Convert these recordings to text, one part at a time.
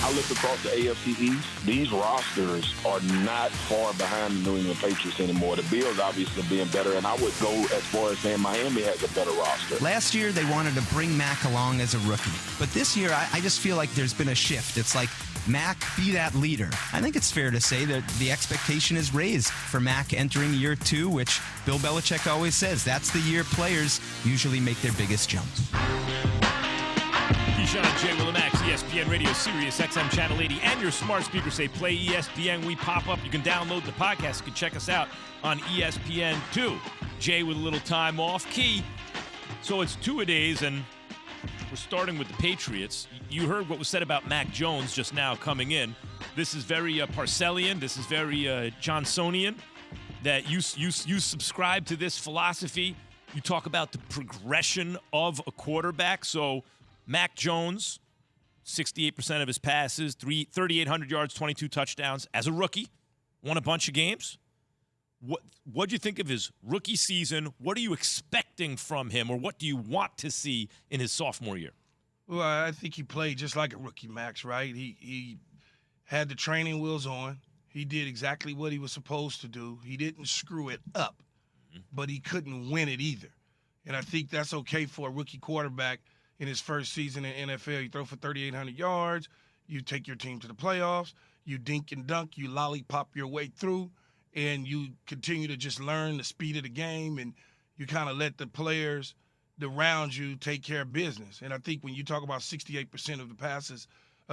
I look across the AFC East, these rosters are not far behind the New England Patriots anymore. The Bills obviously being better, and I would go as far as saying Miami has a better roster. Last year, they wanted to bring Mac along as a rookie. But this year, I just feel like there's been a shift. It's like, Mac, be that leader. I think it's fair to say that the expectation is raised for Mac entering year 2, which Bill Belichick always says that's the year players usually make their biggest jumps. Keyshawn and Jay with Max, ESPN Radio, Sirius XM Channel 80, and your smart speakers say play ESPN. We pop up. You can download the podcast. You can check us out on ESPN2. Jay with a little time off. Key. So it's two-a-days, and we're starting with the Patriots. You heard what was said about Mac Jones just now coming in. This is very Parcellian. This is very Johnsonian, that you subscribe to this philosophy. You talk about the progression of a quarterback. So Mac Jones, 68% of his passes, 3,800 yards, 22 touchdowns as a rookie, won a bunch of games. What do you think of his rookie season? What are you expecting from him, or what do you want to see in his sophomore year? Well, I think he played just like a rookie, Max, right? He had the training wheels on. He did exactly what he was supposed to do. He didn't screw it up, but he couldn't win it either. And I think that's okay for a rookie quarterback in his first season in NFL. You throw for 3,800 yards. You take your team to the playoffs. You dink and dunk. You lollipop your way through. And you continue to just learn the speed of the game, and you kind of let the players around you take care of business. And I think when you talk about 68% of the passes,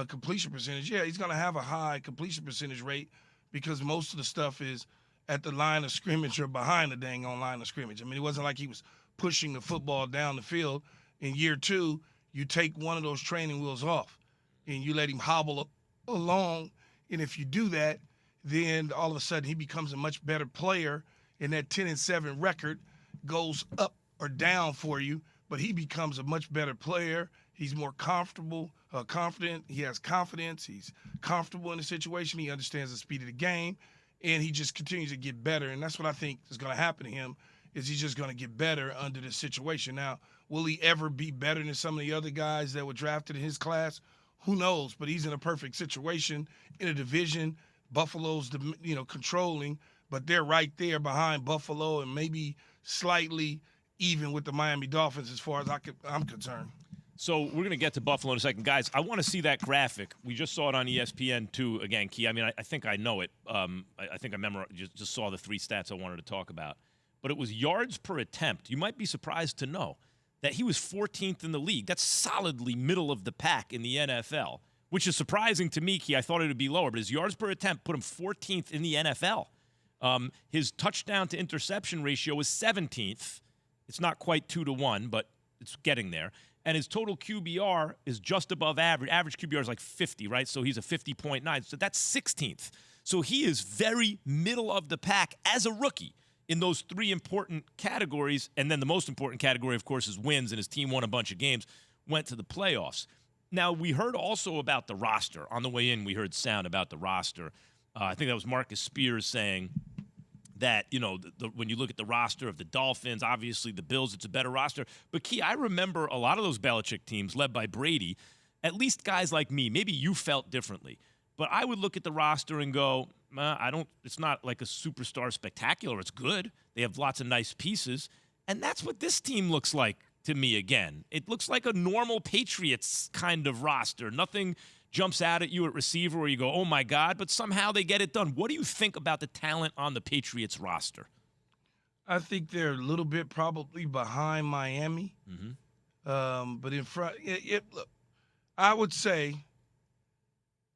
completion percentage, yeah, he's going to have a high completion percentage rate because most of the stuff is at the line of scrimmage or behind the dang on line of scrimmage. I mean, it wasn't like he was pushing the football down the field. In year 2, you take one of those training wheels off, and you let him hobble along. And if you do that, then all of a sudden he becomes a much better player, and that 10-7 record goes up or down for you, but he becomes a much better player. He's more confident. He has confidence. He's comfortable in the situation. He understands the speed of the game, and he just continues to get better. And that's what I think is going to happen to him, is he's just going to get better under this situation. Now, will he ever be better than some of the other guys that were drafted in his class? Who knows? But he's in a perfect situation in a division. Buffalo's, controlling, but they're right there behind Buffalo and maybe slightly even with the Miami Dolphins as far as I'm concerned. So we're going to get to Buffalo in a second. Guys, I want to see that graphic. We just saw it on ESPN2 again, Key. I mean, I think I know it. I think I just saw the 3 stats I wanted to talk about. But it was yards per attempt. You might be surprised to know that he was 14th in the league. That's solidly middle of the pack in the NFL, which is surprising to me, Key. I thought it would be lower, but his yards per attempt put him 14th in the NFL. His touchdown to interception ratio was 17th. It's not quite 2-to-1, but it's getting there. And his total QBR is just above average. Average QBR is like 50, right? So he's a 50.9. So that's 16th. So he is very middle of the pack as a rookie in those 3 important categories. And then the most important category, of course, is wins, and his team won a bunch of games, went to the playoffs. Now, we heard also about the roster. On the way in, we heard sound about the roster. I think that was Marcus Spears saying that, when you look at the roster of the Dolphins, obviously the Bills, it's a better roster. But, Key, I remember a lot of those Belichick teams led by Brady, at least guys like me, maybe you felt differently. But I would look at the roster and go, it's not like a superstar spectacular. It's good. They have lots of nice pieces. And that's what this team looks like to me again. It looks like a normal Patriots kind of roster. Nothing jumps out at you at receiver where you go, oh, my God, but somehow they get it done. What do you think about the talent on the Patriots roster? I think they're a little bit probably behind Miami. But in front, look, I would say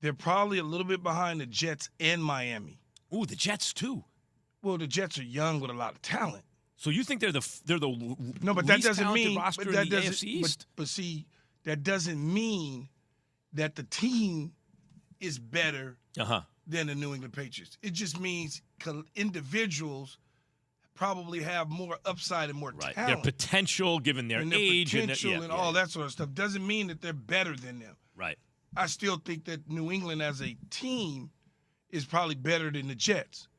they're probably a little bit behind the Jets and Miami. Ooh, the Jets too. Well, the Jets are young with a lot of talent. So you think they're the no, but that doesn't mean roster in the AFC East? But see, that doesn't mean that the team is better than the New England Patriots. It just means individuals probably have more upside and more talent. Their potential, given their age, and all that sort of stuff, doesn't mean that they're better than them. Right. I still think that New England as a team is probably better than the Jets.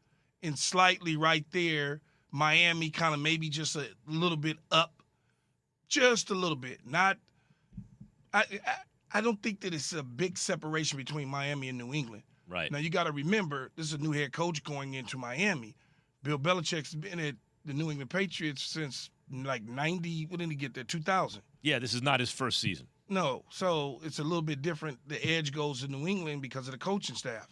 And slightly right there, Miami kind of maybe just a little bit up. Just a little bit. I don't think that it's a big separation between Miami and New England. Right. Now, you got to remember, this is a new head coach going into Miami. Bill Belichick's been at the New England Patriots since, like, 90, when did he get there, 2000? Yeah, this is not his first season. No, so it's a little bit different. The edge goes to New England because of the coaching staff.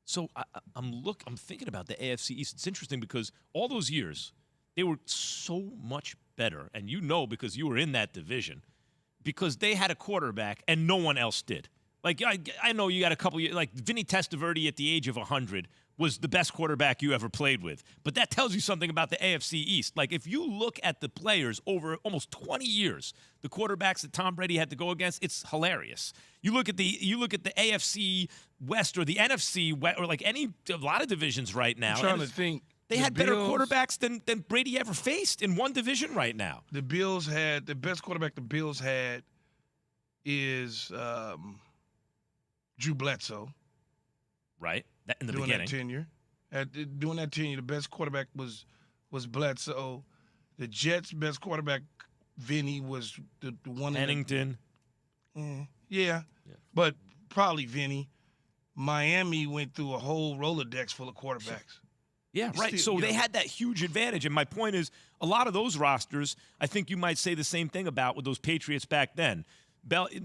So I'm thinking about the AFC East. It's interesting because all those years, they were so much better, and you know because you were in that division, because they had a quarterback and no one else did. Like, I know you got a couple years, like Vinny Testaverde at the age of 100 was the best quarterback you ever played with. But that tells you something about the AFC East. Like, if you look at the players over almost 20 years, the quarterbacks that Tom Brady had to go against, it's hilarious. You look at the AFC West or the NFC West, or like a lot of divisions right now. I'm trying to think. They had better quarterbacks than Brady ever faced in one division right now. The Bills had the best quarterback the Bills had is Drew Bledsoe. Right. In the during beginning. During that tenure, the best quarterback was Bledsoe. The Jets' best quarterback, Vinny, was the one. Pennington. Yeah, but probably Vinny. Miami went through a whole Rolodex full of quarterbacks. Yeah, right. So they had that huge advantage. And my point is, a lot of those rosters, I think you might say the same thing about with those Patriots back then.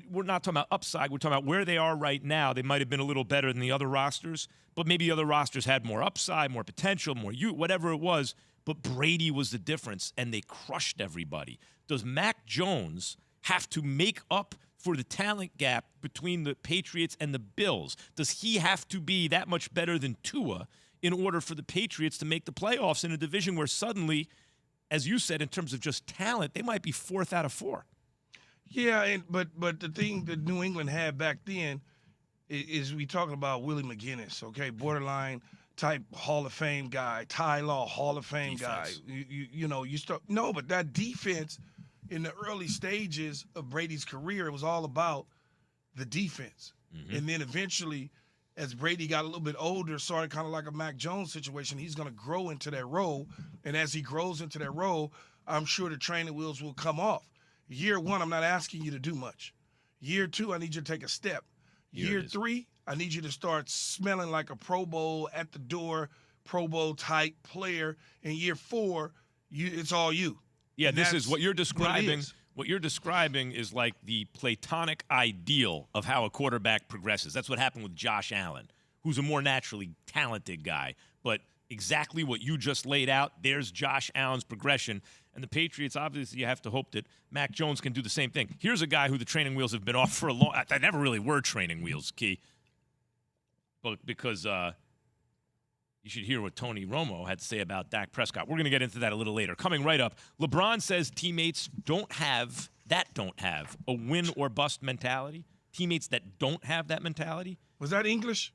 We're not talking about upside. We're talking about where they are right now. They might have been a little better than the other rosters, but maybe the other rosters had more upside, more potential, more whatever it was. But Brady was the difference, and they crushed everybody. Does Mac Jones have to make up for the talent gap between the Patriots and the Bills? Does he have to be that much better than Tua in order for the Patriots to make the playoffs in a division where suddenly, as you said, in terms of just talent, they might be 4th out of 4? Yeah, but the thing that New England had back then is we talking about Willie McGinnis, okay, borderline type Hall of Fame guy, Ty Law Hall of Fame defense. guy. You start but that defense in the early stages of Brady's career, it was all about the defense, and then eventually, as Brady got a little bit older, started kind of like a Mac Jones situation, he's going to grow into that role, and as he grows into that role, I'm sure the training wheels will come off. Year 1, I'm not asking you to do much. Year 2, I need you to take a step. Year 3, I need you to start smelling like a Pro Bowl at the door, Pro Bowl type player. And year 4, it's all you. Yeah, And this is what you're describing. is. What you're describing is like the platonic ideal of how a quarterback progresses. That's what happened with Josh Allen, who's a more naturally talented guy. But exactly what you just laid out, there's Josh Allen's progression. And the Patriots, obviously, you have to hope that Mac Jones can do the same thing. Here's a guy who the training wheels have been off for a long – they never really were training wheels, Key. But because you should hear what Tony Romo had to say about Dak Prescott. We're going to get into that a little later. Coming right up, LeBron says teammates don't have a win or bust mentality. Teammates that don't have that mentality. Was that English?